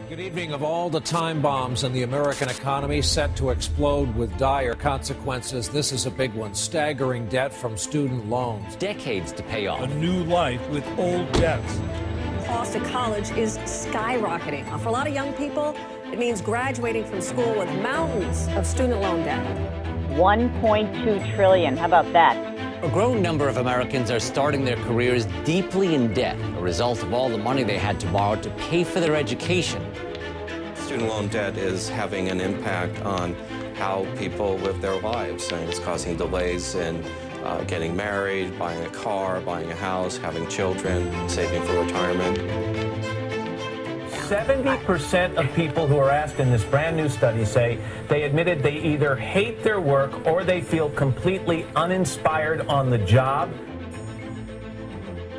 Good evening. Of all the time bombs in the American economy set to explode with dire consequences, this is a big one. Staggering debt from student loans. Decades to pay off. A new life with old debts. The cost of college is skyrocketing. For a lot of young people, it means graduating from school with mountains of student loan debt. $1.2 trillion. How about that? A growing number of Americans are starting their careers deeply in debt, a result of all the money they had to borrow to pay for their education. Student loan debt is having an impact on how people live their lives, and it's causing delays in getting married, buying a car, buying a house, having children, saving for retirement. 70% of people who are asked in this brand new study say they admitted they either hate their work or they feel completely uninspired on the job.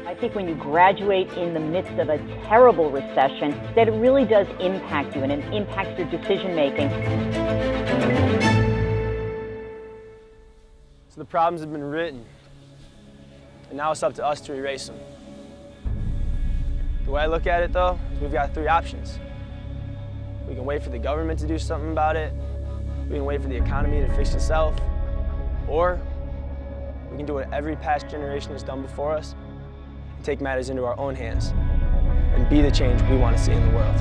I think when you graduate in the midst of a terrible recession, that it really does impact you, and it impacts your decision making. So the problems have been written, and now it's up to us to erase them. The way I look at it, though, is we've got three options. We can wait for the government to do something about it, we can wait for the economy to fix itself, or we can do what every past generation has done before us and take matters into our own hands and be the change we want to see in the world.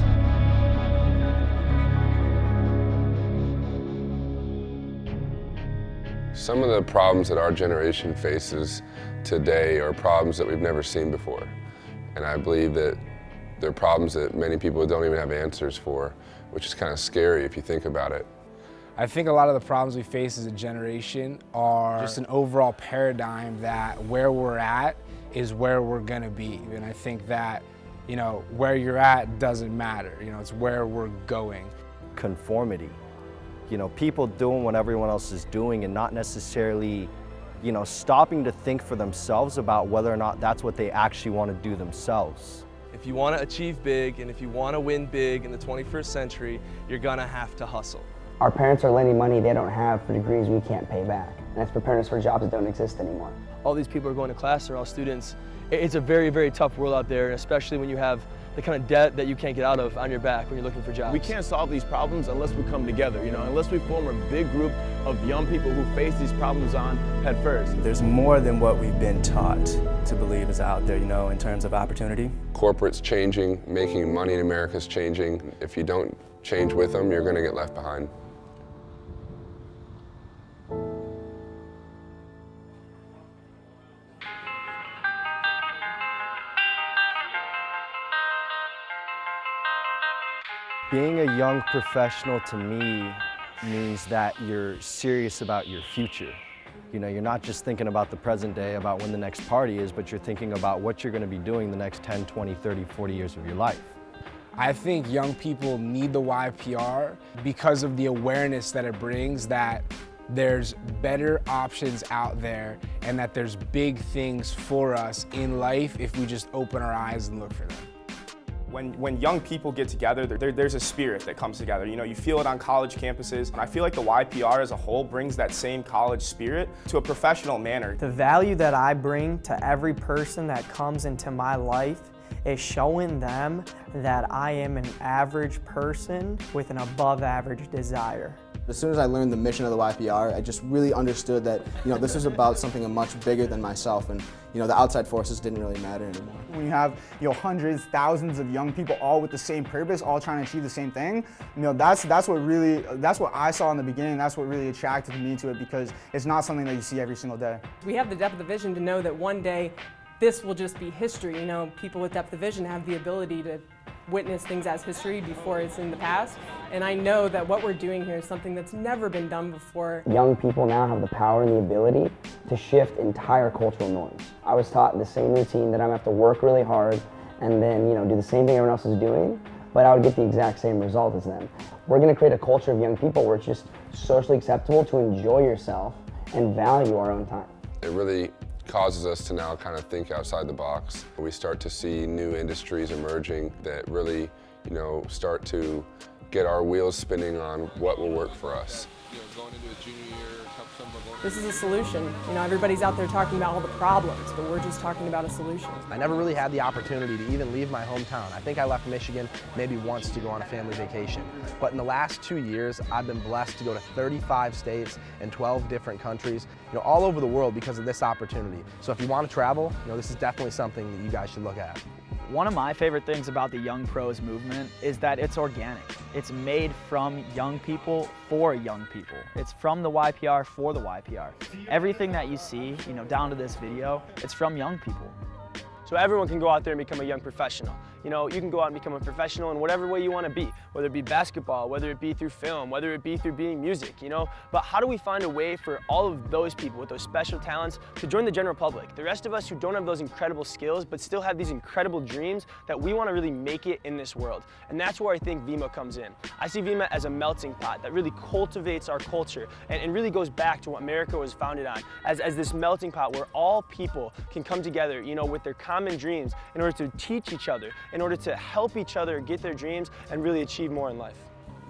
Some of the problems that our generation faces today are problems that we've never seen before. And I believe that they're problems that many people don't even have answers for, which is kind of scary if you think about it. I think a lot of the problems we face as a generation are just an overall paradigm that where we're at is where we're gonna be. And I think that, you know, where you're at doesn't matter. You know, it's where we're going. Conformity. You know, people doing what everyone else is doing and not necessarily, you know, stopping to think for themselves about whether or not that's what they actually want to do themselves. If you want to achieve big and if you want to win big in the 21st century, you're gonna have to hustle. Our parents are lending money they don't have for degrees we can't pay back. And that's preparing us for jobs that don't exist anymore. All these people are going to class, they're all students. It's a very, very tough world out there, especially when you have the kind of debt that you can't get out of on your back when you're looking for jobs. We can't solve these problems unless we come together, you know, unless we form a big group of young people who face these problems on head first. There's more than what we've been taught to believe is out there, you know, in terms of opportunity. Corporate's changing, making money in America's changing. If you don't change with them, you're going to get left behind. Being a young professional to me means that you're serious about your future. You know, you're not just thinking about the present day, about when the next party is, but you're thinking about what you're going to be doing the next 10, 20, 30, 40 years of your life. I think young people need the YPR because of the awareness that it brings that there's better options out there and that there's big things for us in life if we just open our eyes and look for them. When young people get together, there's a spirit that comes together. You know, you feel it on college campuses. And I feel like the YPR as a whole brings that same college spirit to a professional manner. The value that I bring to every person that comes into my life is showing them that I am an average person with an above average desire. As soon as I learned the mission of the YPR, I just really understood that, you know, this is about something much bigger than myself, and, you know, the outside forces didn't really matter anymore. When you have, you know, hundreds, thousands of young people all with the same purpose, all trying to achieve the same thing, you know, that's what I saw in the beginning. That's what really attracted me to it, because it's not something that you see every single day. We have the depth of vision to know that one day this will just be history. You know, people with depth of vision have the ability to witness things as history before it's in the past. And I know that what we're doing here is something that's never been done before. Young people now have the power and the ability to shift entire cultural norms. I was taught the same routine that I'm gonna have to work really hard and then, you know, do the same thing everyone else is doing, but I would get the exact same result as them. We're gonna create a culture of young people where it's just socially acceptable to enjoy yourself and value our own time. It really causes us to now kind of think outside the box. We start to see new industries emerging that really, you know, start to get our wheels spinning on what will work for us. going into a junior year, some are going This is a solution. You know, everybody's out there talking about all the problems, but we're just talking about a solution. I never really had the opportunity to even leave my hometown. I think I left Michigan maybe once to go on a family vacation. But in the last 2 years, I've been blessed to go to 35 states and 12 different countries, you know, all over the world because of this opportunity. So if you want to travel, you know, this is definitely something that you guys should look at. One of my favorite things about the Young Pros movement is that it's organic. It's made from young people for young people. It's from the YPR for the YPR. Everything that you see, you know, down to this video, it's from young people. So everyone can go out there and become a young professional. You know, you can go out and become a professional in whatever way you want to be, whether it be basketball, whether it be through film, whether it be through being music, you know. But how do we find a way for all of those people with those special talents to join the general public? The rest of us who don't have those incredible skills, but still have these incredible dreams that we want to really make it in this world. And that's where I think VIMA comes in. I see VIMA as a melting pot that really cultivates our culture and really goes back to what America was founded on, as this melting pot where all people can come together, you know, with their common dreams in order to teach each other, in order to help each other get their dreams and really achieve more in life.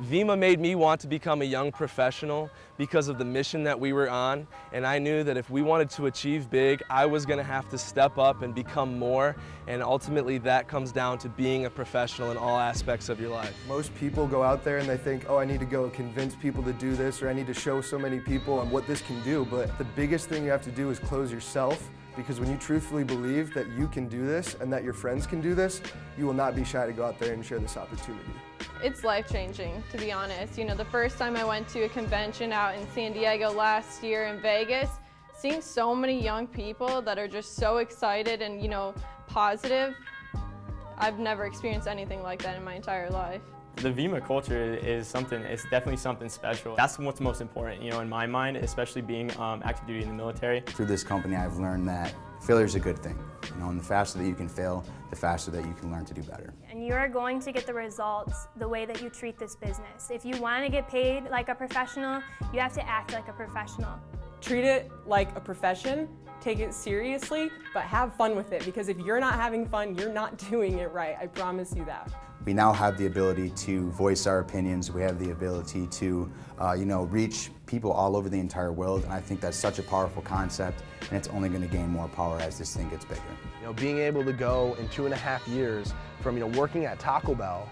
VIMA made me want to become a young professional because of the mission that we were on, and I knew that if we wanted to achieve big, I was going to have to step up and become more, and ultimately that comes down to being a professional in all aspects of your life. Most people go out there and they think, oh, I need to go convince people to do this, or I need to show so many people on what this can do, but the biggest thing you have to do is close yourself. Because when you truthfully believe that you can do this and that your friends can do this, you will not be shy to go out there and share this opportunity. It's life-changing, to be honest. You know, the first time I went to a convention out in San Diego last year in Vegas, seeing so many young people that are just so excited and, you know, positive, I've never experienced anything like that in my entire life. The VIMA culture is something, it's definitely something special. That's what's most important, you know, in my mind, especially being active duty in the military. Through this company, I've learned that failure is a good thing. You know, and the faster that you can fail, the faster that you can learn to do better. And you are going to get the results the way that you treat this business. If you want to get paid like a professional, you have to act like a professional. Treat it like a profession, take it seriously, but have fun with it, because if you're not having fun, you're not doing it right. I promise you that. We now have the ability to voice our opinions. We have the ability to, you know, reach people all over the entire world, and I think that's such a powerful concept, and it's only going to gain more power as this thing gets bigger. You know, being able to go in 2.5 years from, you know, working at Taco Bell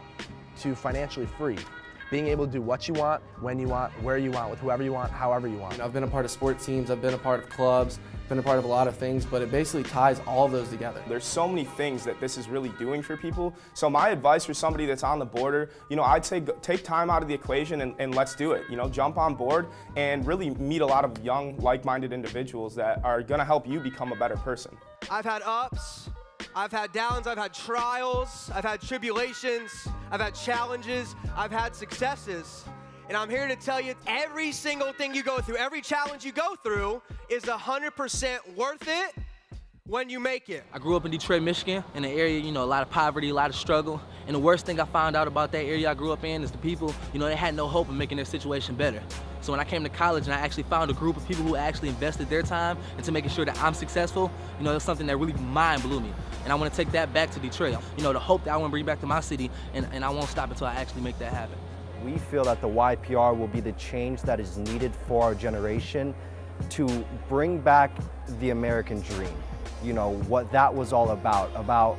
to financially free. Being able to do what you want, when you want, where you want, with whoever you want, however you want. You know, I've been a part of sports teams, I've been a part of clubs, been a part of a lot of things, but it basically ties all of those together. There's so many things that this is really doing for people. So my advice for somebody that's on the border, you know, I'd say take time out of the equation and let's do it. You know, jump on board and really meet a lot of young, like-minded individuals that are gonna help you become a better person. I've had ups, I've had downs, I've had trials, I've had tribulations, I've had challenges, I've had successes. And I'm here to tell you, every single thing you go through, every challenge you go through is 100% worth it when you make it. I grew up in Detroit, Michigan, in an area, you know, a lot of poverty, a lot of struggle. And the worst thing I found out about that area I grew up in is the people, you know, they had no hope of making their situation better. So when I came to college and I actually found a group of people who actually invested their time into making sure that I'm successful, you know, it's something that really mind blew me. And I want to take that back to Detroit. You know, the hope that I want to bring back to my city, and I won't stop until I actually make that happen. We feel that the YPR will be the change that is needed for our generation to bring back the American dream. You know, what that was all about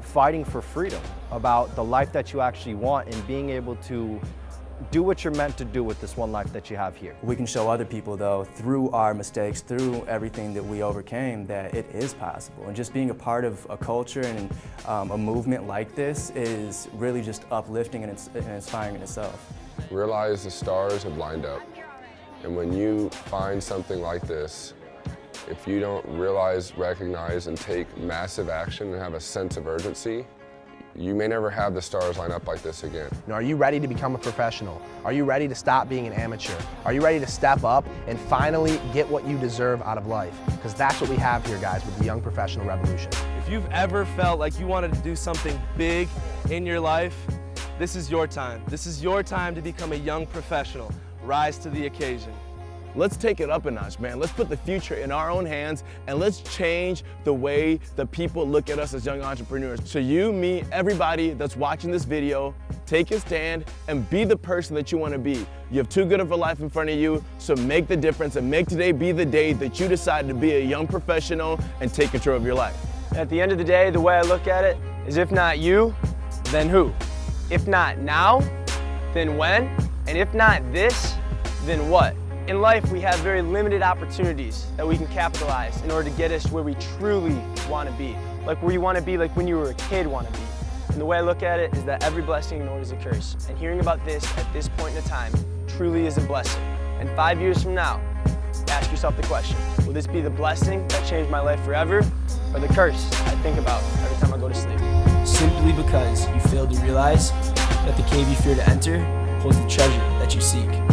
fighting for freedom, about the life that you actually want and being able to do what you're meant to do with this one life that you have here. We can show other people, though, through our mistakes, through everything that we overcame, that it is possible. And just being a part of a culture and a movement like this is really just uplifting and inspiring in itself. Realize the stars have lined up. And when you find something like this, if you don't realize, recognize, and take massive action and have a sense of urgency, you may never have the stars line up like this again. You know, are you ready to become a professional? Are you ready to stop being an amateur? Are you ready to step up and finally get what you deserve out of life? Because that's what we have here, guys, with the Young Professional Revolution. If you've ever felt like you wanted to do something big in your life, this is your time. This is your time to become a young professional. Rise to the occasion. let's take it up a notch, man. Let's put the future in our own hands and let's change the way the people look at us as young entrepreneurs. So you, me, everybody that's watching this video, take a stand and be the person that you want to be. You have too good of a life in front of you, so make the difference and make today be the day that you decide to be a young professional and take control of your life. At the end of the day, the way I look at it is if not you, then who? If not now, then when? And if not this, then what? In life, we have very limited opportunities that we can capitalize in order to get us where we truly want to be. Like where you want to be, like when you were a kid want to be. And the way I look at it is that every blessing ignored is a curse. And hearing about this at this point in time truly is a blessing. And 5 years from now, ask yourself the question, will this be the blessing that changed my life forever, or the curse I think about every time I go to sleep? Simply because you failed to realize that the cave you fear to enter holds the treasure that you seek.